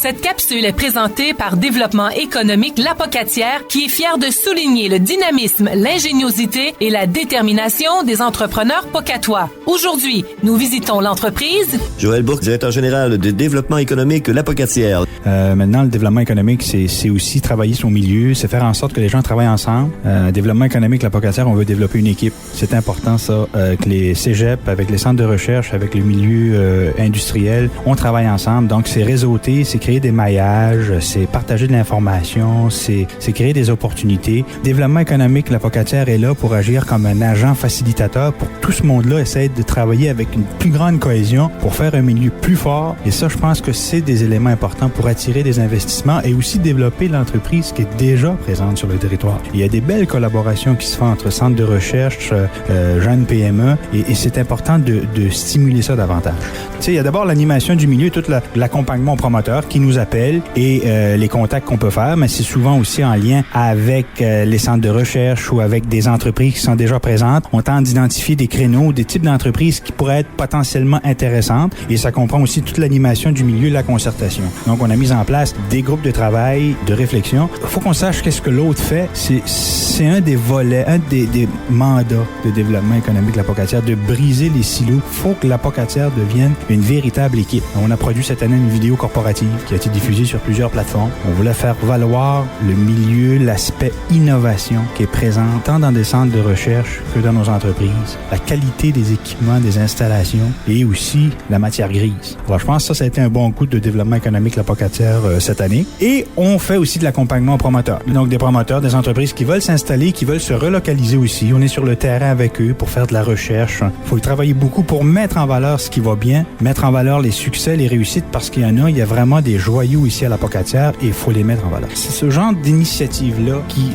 Cette capsule est présentée par Développement économique La Pocatière, qui est fier de souligner le dynamisme, l'ingéniosité et la détermination des entrepreneurs pocatois. Aujourd'hui, nous visitons l'entreprise. Joël Bourque, directeur général de Développement économique La Pocatière. Maintenant, le développement économique, c'est aussi travailler son milieu, c'est faire en sorte que les gens travaillent ensemble. Développement économique La Pocatière, on veut développer une équipe. C'est important, ça, que les cégeps, avec les centres de recherche, avec le milieu industriel, on travaille ensemble. Donc, c'est réseauter, c'est créer des maillages, c'est partager de l'information, c'est créer des opportunités. Développement économique La Pocatière est là pour agir comme un agent facilitateur pour que tout ce monde-là essaie de travailler avec une plus grande cohésion pour faire un milieu plus fort. Et ça, je pense que c'est des éléments importants pour attirer des investissements et aussi développer l'entreprise qui est déjà présente sur le territoire. Il y a des belles collaborations qui se font entre centres de recherche, jeunes PME, et c'est important de stimuler ça davantage. Tu sais, il y a d'abord l'animation du milieu, tout l'accompagnement aux promoteurs qui nous appellent et les contacts qu'on peut faire, mais c'est souvent aussi en lien avec les centres de recherche ou avec des entreprises qui sont déjà présentes. On tente d'identifier des créneaux, des types d'entreprises qui pourraient être potentiellement intéressantes, et ça comprend aussi toute l'animation du milieu, la concertation. Donc, on a mis en place des groupes de travail, de réflexion. Il faut qu'on sache qu'est-ce que l'autre fait. C'est un des volets, un des mandats de développement économique de La Pocatière, de briser les silos. Il faut que La Pocatière devienne une véritable équipe. On a produit cette année une vidéo corporative qui a été diffusée sur plusieurs plateformes. On voulait faire valoir le milieu, l'aspect innovation qui est présent tant dans des centres de recherche que dans nos entreprises, la qualité des équipements, des installations et aussi la matière grise. Alors, je pense que ça a été un bon coup de développement économique La Pocatière cette année. Et on fait aussi de l'accompagnement aux promoteurs. Donc, des promoteurs, des entreprises qui veulent s'installer, qui veulent se relocaliser aussi. On est sur le terrain avec eux pour faire de la recherche. Il faut y travailler beaucoup pour mettre en valeur ce qui va bien, mettre en valeur les succès, les réussites, parce qu'il y a vraiment des joyaux ici à La Pocatière et il faut les mettre en valeur. C'est ce genre d'initiative-là qui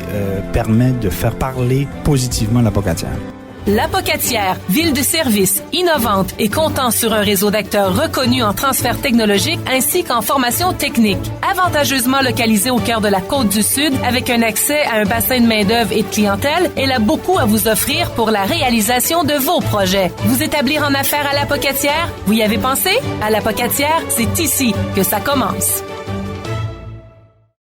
permet de faire parler positivement La Pocatière. La Pocatière, ville de service, innovante et comptant sur un réseau d'acteurs reconnus en transfert technologique ainsi qu'en formation technique. Avantageusement localisée au cœur de la Côte-du-Sud, avec un accès à un bassin de main-d'œuvre et de clientèle, elle a beaucoup à vous offrir pour la réalisation de vos projets. Vous établir en affaires à La Pocatière? Vous y avez pensé? À La Pocatière, c'est ici que ça commence.